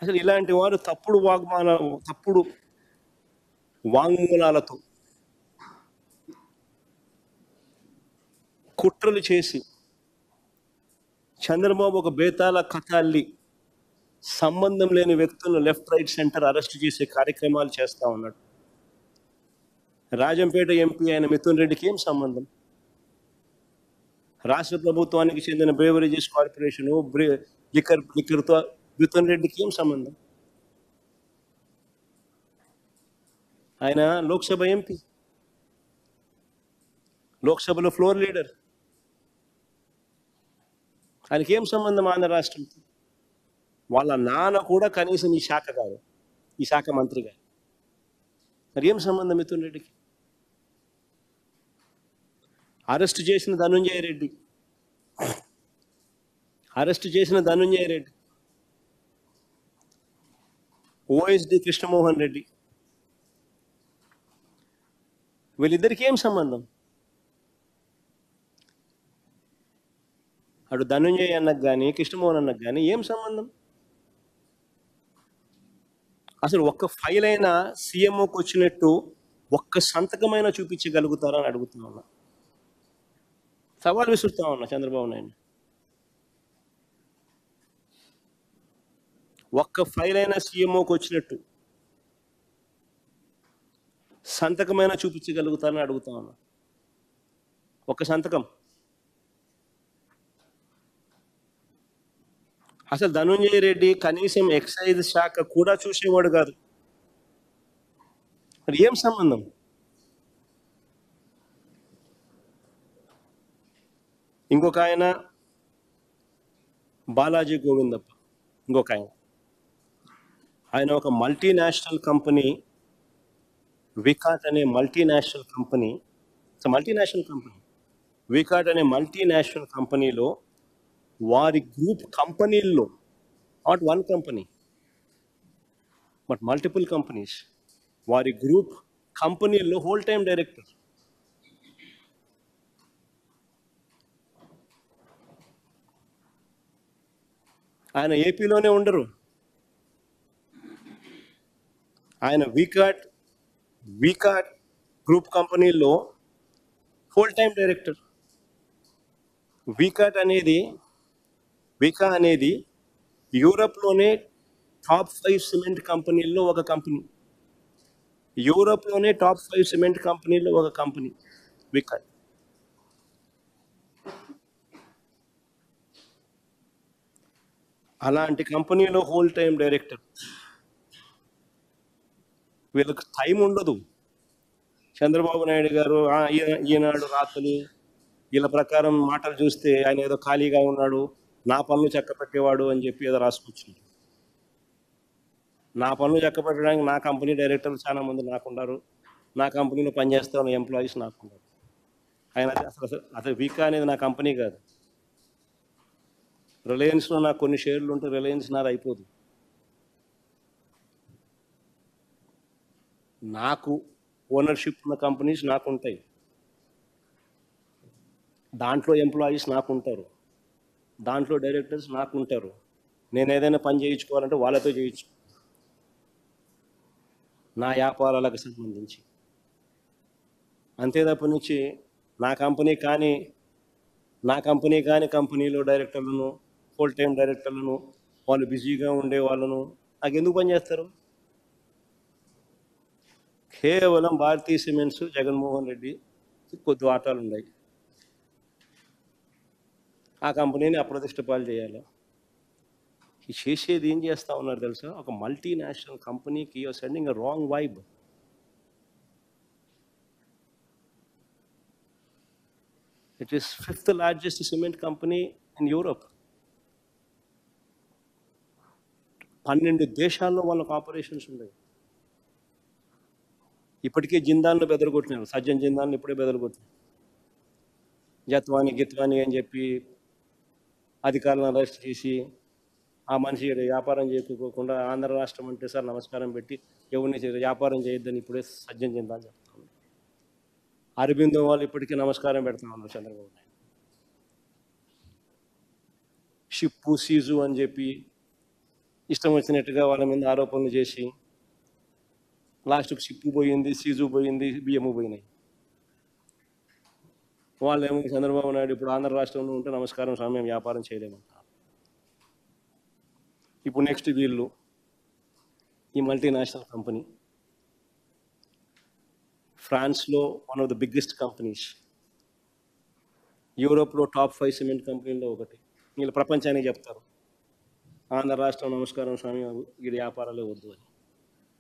అసలు ఇలాంటి వారు తప్పుడు వాంగ్మూలాలతో కుట్రలు చేసి చంద్రబాబు ఒక బేతాళ కథ అల్లి సంబంధం లేని వ్యక్తులను లెఫ్ట్ రైట్ సెంటర్ అరెస్ట్ చేసే కార్యక్రమాలు చేస్తా ఉన్నాడు. రాజంపేట ఎంపీ అయిన మిథున్ రెడ్డికి ఏం సంబంధం? రాష్ట్ర ప్రభుత్వానికి చెందిన బ్రేవరేజెస్ కార్పొరేషన్ లిక్కర్తో మిథున్ రెడ్డికి ఏం సంబంధం? ఆయన లోక్సభ ఎంపీ, లోక్సభలో ఫ్లోర్ లీడర్. ఆయనకి ఏం సంబంధం ఆంధ్ర రాష్ట్రంతో? వాళ్ళ నాన్న కూడా కనీసం ఈ శాఖ కాదు, ఈ శాఖ మంత్రి గారు. మరి ఏం సంబంధం మిథున్ రెడ్డికి? అరెస్ట్ చేసిన ధనుంజయ రెడ్డి, ఓఎస్డి కృష్ణమోహన్ రెడ్డి, వీళ్ళిద్దరికి ఏం సంబంధం? అటు ధనుంజయ అన్నకు కానీ కృష్ణమోహన్ అన్నకు కానీ ఏం సంబంధం? అసలు ఒక్క ఫైల్ అయినా సీఎంఓకి వచ్చినట్టు ఒక్క సంతకమైనా చూపించగలుగుతారని అడుగుతా ఉన్నా, సవాల్ విసురుతా ఉన్నా చంద్రబాబు నాయుడు. ఒక్క ఫైల్ అయినా సీఎంఓకి వచ్చినట్టు సంతకమైనా చూపించగలుగుతారని అడుగుతా ఉన్నా. ఒక్క సంతకం. అసలు ధనుంజయ రెడ్డి కనీసం ఎక్సైజ్ శాఖ కూడా చూసేవాడు కాదు. మరి ఏం సంబంధం? ఇంకొక ఆయన బాలాజీ గోవిందప్ప, ఇంకొక ఆయన ఒక మల్టీనేషనల్ కంపెనీ, వికాట్ అనే మల్టీనేషనల్ కంపెనీలో వారి గ్రూప్ కంపెనీల్లో, not one company but multiple companies, వారి గ్రూప్ కంపెనీల్లో హోల్ టైం డైరెక్టర్. ఆయన ఏపీలోనే ఉండరు. ఆయన వికాట్ గ్రూప్ కంపెనీల్లో హోల్ టైం డైరెక్టర్. వికా అనేది యూరప్లోనే టాప్ 5 సిమెంట్ కంపెనీల్లో ఒక కంపెనీ. వికాట్. అలాంటి కంపెనీలో హోల్ టైం డైరెక్టర్. వీళ్ళకి టైం ఉండదు. చంద్రబాబు నాయుడు గారు ఈనాడు రాత్రులు వీళ్ళ ప్రకారం మాటలు చూస్తే ఆయన ఏదో ఖాళీగా ఉన్నాడు, నా పనులు చక్కపెట్టేవాడు అని చెప్పి ఏదో రాసుకొచ్చింది. నా పనులు చక్కపెట్టడానికి నా కంపెనీ డైరెక్టర్లు చాలా మంది నాకున్నారు, నా కంపెనీలో పనిచేస్తా ఉన్న ఎంప్లాయీస్ నాకున్నారు. ఆయన అసలు వికా అనేది నా కంపెనీ కాదు. రిలయన్స్లో నాకు కొన్ని షేర్లు ఉంటే రిలయన్స్ నాది అయిపోదు. నాకు ఓనర్షిప్ ఉన్న కంపెనీస్ నాకు ఉంటాయి, దాంట్లో ఎంప్లాయీస్ నాకు ఉంటారు, దాంట్లో డైరెక్టర్స్ నాకు ఉంటారు. నేను ఏదైనా పని చేయించుకోవాలంటే వాళ్ళతో చేయించు, నా వ్యాపారాలకు సంబంధించి. అంతే తప్ప నుంచి నా కంపెనీ కాని కంపెనీలో డైరెక్టర్లను, ఫుల్ టైం డైరెక్టర్లను, వాళ్ళు బిజీగా ఉండే వాళ్ళను నాకు ఎందుకు పనిచేస్తారు? కేవలం భారతీయ సిమెంట్స్, జగన్మోహన్ రెడ్డి కొద్ది వాటాలు ఉన్నాయి, ఆ కంపెనీని అప్రతిష్ట పాలు చేయాలి. చేసేది ఏం చేస్తా ఉన్నారు తెలుసా? ఒక మల్టీనేషనల్ కంపెనీకి you are sending a wrong vibe. It is 5th largest cement company in Europe. 12 దేశాల్లో వాళ్ళకు ఆపరేషన్స్ ఉన్నాయి. ఇప్పటికే జిందాల్ను బెదరగొట్టినారు, సజ్జన్ జిందాల్ని ఇప్పుడే బెదరగొట్టినారు. గిత్వాని అని చెప్పి అధికారులను అరెస్ట్ చేసి ఆ మనిషి వ్యాపారం చేయకోకుండా ఆంధ్ర రాష్ట్రం అంటే సార్ నమస్కారం పెట్టి ఎవరిని వ్యాపారం చేయొద్దని ఇప్పుడే సజ్జన్ జిందాల్ చెప్తా ఉన్నారు. అరబిందో వాళ్ళు ఇప్పటికీ నమస్కారం పెడతా ఉన్నారు చంద్రబాబు నాయుడు. షిప్పు సీజు అని చెప్పి ఇష్టం వచ్చినట్టుగా వాళ్ళ మీద ఆరోపణలు చేసి లాస్ట్కి సిప్పు పోయింది, సీజు పోయింది, బియ్యము పోయినాయి. వాళ్ళేమో చంద్రబాబు నాయుడు ఇప్పుడు ఆంధ్ర రాష్ట్రంలో ఉంటే నమస్కారం స్వామి మేము వ్యాపారం చేయలేమంటారు. ఇప్పుడు నెక్స్ట్ వీళ్ళు ఈ మల్టీనేషనల్ కంపెనీ ఫ్రాన్స్లో one of the biggest companies, యూరోప్లో టాప్ 5 సిమెంట్ కంపెనీల్లో ఒకటి. వీళ్ళు ప్రపంచానికి చెప్తారు ఆంధ్ర రాష్ట్రం నమస్కారం స్వామి ఇది వ్యాపారాలే వద్దు అని.